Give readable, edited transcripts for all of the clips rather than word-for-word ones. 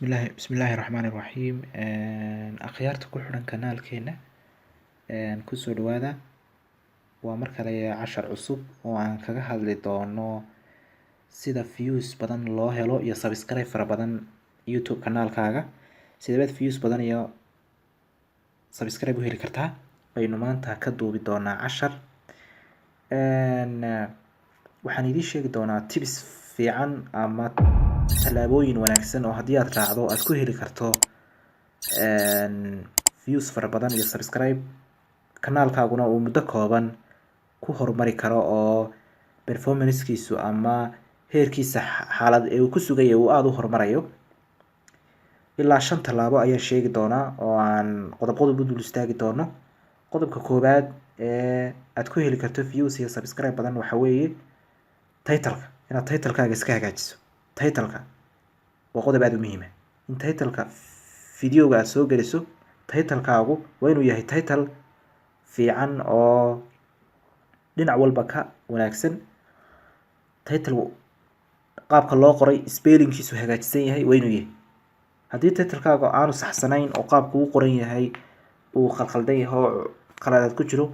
Bismillaahi Raxmaani Raxiim. Akhyaarta ku xidhan kanaalkeena kusoo dhawaada. Waa mar kale cashar cusub oo aan kaga hadli doono sida views badan loo helo iyo subscribe fara badan YouTube kanaalkaaga. Sideed views badan iyo subscribe u heli kartaa? Baynu maanta ka duubi doonaa cashar. Waxaan idiin sheegi doonaa tips fiican ama talaabooyin wanaagsan oo haddii aad raacdo aad ku heli karto views fara badan iyo subscribe kanaalkaaguna uu muddo kooban ku horumari karo oo performance-kiisu ama heerkiisa xaalad ee uu ku sugaya uu aad u horumarayo. Ilaa 5 talaabo ayaan sheegi doonaa oo aan qodob u dul istaagi doono. Qodobka koobaad ee aad ku heli karto views iyo subscribe badan waxa weeye title-ka. Inaad title-kaaga iska hagaajiso. Title-ka waa qodob aad u muhiim ah. In title-ka video-ga aad soo geliso, title-kaagu waa inuu yahay title fiican oo dhinac walba ka wanaagsan. Title qaabka loo qoray spelling-kiisu hagaajisan yahay waa inuu yahay. Haddii title-kaagu aanu saxsanayn oo qaabku uu qoran yahay uu khalkhaldan yahay oo qaladaad ku jiro,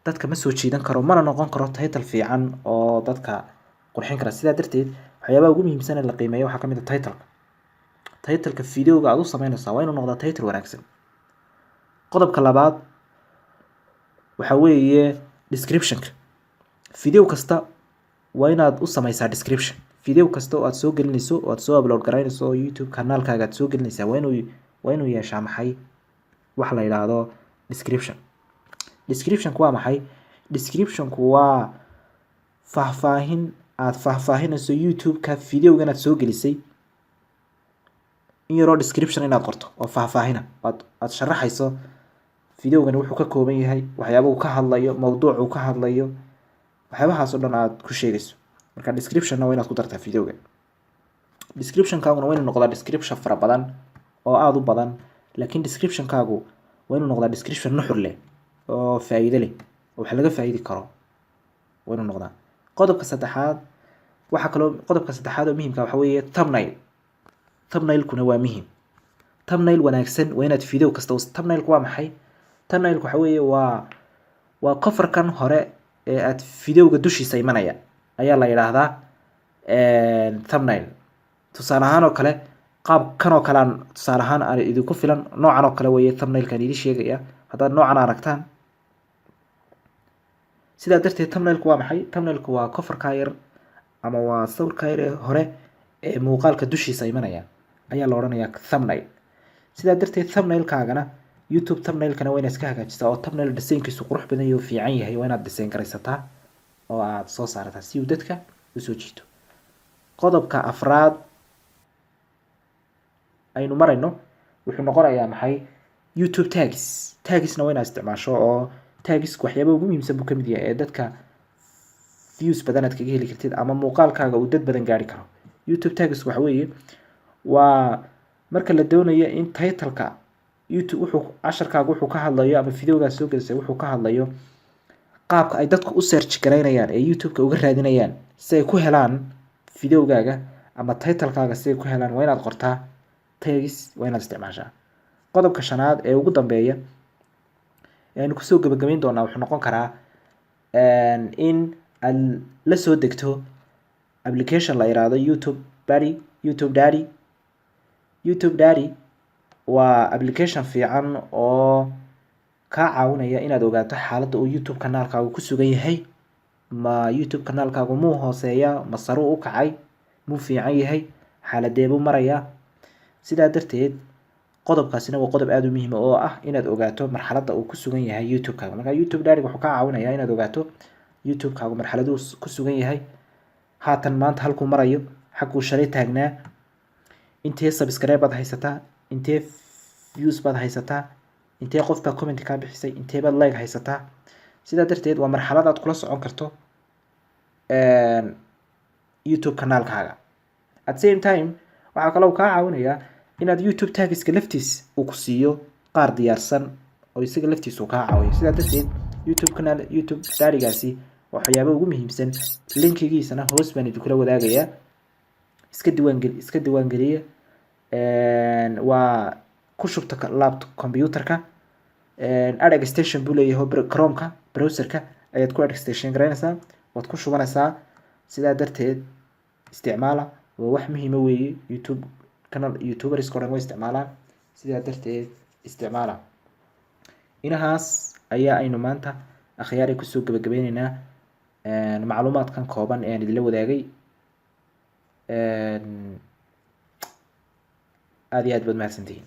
dadka ma soo jiidan karo, mana noqon karo title fiican oo dadka qurxin kara. Sidaa darteed waxyaabaha ugu muhiimsan ee la qiimeeyo waxaa ka mid ah title-ka. Title-ka video-ga aad u sameynaysaa waa inuu noqdaa title wanaagsan. Qodobka labaad waxa weeye description-ka. Video kasta waa inaad u sameysaa description. Video kasta oo aad soo gelinayso oo aad soo upload garaynayso oo YouTube kanaalkaaga aad soo gelinaysaa waa inuu yeeshaa maxay wax la yiraahdo description. Description-ku waa maxay? Description-ku waa faahfaahin aad faahfaahinayso YouTube-ka video-ga aad soo gelisay. In yaroo description inaad qorto oo faahfaahina aad sharaxayso video-gani wuxuu ka kooban yahay, waxyaabaha uu ka hadlayo, mowduuca uu ka hadlayo, waxyaabahaas oo dhan aad ku sheegayso. Marka description-na waa inaad ku dartaa video-ga. Description-kaaguna waa inuu noqdaa description fara badan oo aad u badan, laakiin description-kaagu waa inuu noqdaa description nuxur leh oo faa'iido leh oo wax laga faa'iidi karo waa inuu noqdaa. Qodobka saddexaad oo muhiimka waxa weeye thumbnail. Thumbnail-kuna waa muhiim. Thumbnail wanaagsan waa inaad video kasta thumbnail-ku waa maxay? Thumbnail-ku waxa weeye waa cover-kan hore ee aad video-ga dushiisa imanaya ayaa la yiraahdaa thumbnail. Tusaale ahaan oo kale qaabkan oo kale tusaale ahaan aan idinku filan noocan oo kale weeye thumbnail-kan idin sheegaya. Haddaad noocan aragtaan sidaa darteed thumbnail-ku waa maxay? Thumbnail-ku waa cover-ka yar ama waa sawirka yar hore ee muuqaalka dushiisa imanaya ayaa la oranayaa thumbnail. Sidaa darteed thumbnail-kaagana YouTube thumbnail-kana waa inaad iska hagaajisaa oo thumbnail design-kiisu qurux badan iyo fiican yahay waa inaad design garaysataa oo aad soo saarataa si uu dadka u soo jiito. Qodobka afraad aynu marayno wuxuu noqonayaa maxay? YouTube tags. Tags-na waa inaad isticmaasho oo tags-ku waxyaabaha ugu muhiimsan buu ka mid yahay ee dadka views badan aad kaga heli kartid ama muuqaalkaaga uu dad badan gaari karo. YouTube tags waxa weeye waa marka la doonayo in title-ka YouTube wuxuu ka hadlayo ama video-ga soo gelisay wuxuu ka hadlayo qaabka ay dadku u search garaynayaan ee YouTube-ka uga raadinayaan si ay ku helaan video-gaaga ama title-kaaga si ay ku helaan waa inaad qortaa tags waa inaad isticmaashaa. Qodobka shanaad ee ugu dambeeya ee aynu kusoo gabagabayn doonaa wuxuu noqon karaa in aad la soo degto application la yiraahdo YouTube Daddy. YouTube Daddy waa application fiican oo kaa caawinaya inaad ogaato xaaladda uu YouTube kanaalkaagu ku sugan yahay. Ma YouTube kanaalkaagu muu hooseeya, ma sare u kacay, muu fiican yahay, xaaladee buu marayaa. Sidaa darteed qodobkaasina waa qodob aad u muhiim oo ah inaad ogaato marxaladda uu ku sugan yahay YouTube-kaaga. Marka YouTube Daddy wuxuu kaa caawinayaa inaad ogaato YouTube-kaagu marxaladuu ku sugan yahay, haatan maanta halkuu marayo, xaguu shalay taagnaa, intee subscribe baad haysataa, intee views baad haysataa, intee qof baa comment ka bixisay, intee baad like haysataa. Sidaa darteed waa marxalad aad kula socon karto YouTube kanaalkaaga. At same time waxaa kaloo kaa caawinayaa inaad YouTube tags-ka laftiis uu ku siiyo qaar diyaarsan oo isaga laftiisu kaa caawiyo. Sidaa darteed YouTube Daddy-gaasi waxyaabaha ugu muhiimsan linkigiisana hoos baan idinkula wadaagayaa. iska diiwaan geliya waa ku shubta laptop computerka ad extension buu leeyahay chromeka browserka ayaad ku extension garaynaysaa waad ku shubanaysaa sidaa darteed isticmaala waa wax muhiima weeye youtube canal youtuberska oo dhan way isticmaalaan sidaa darteed isticmaala inahaas ayaa aynu maanta akhyaari kusoo gabagabeyneynaa macluumaadkan kooban ee aan idinla wadaagay aad iyo aad baad mahadsantihiin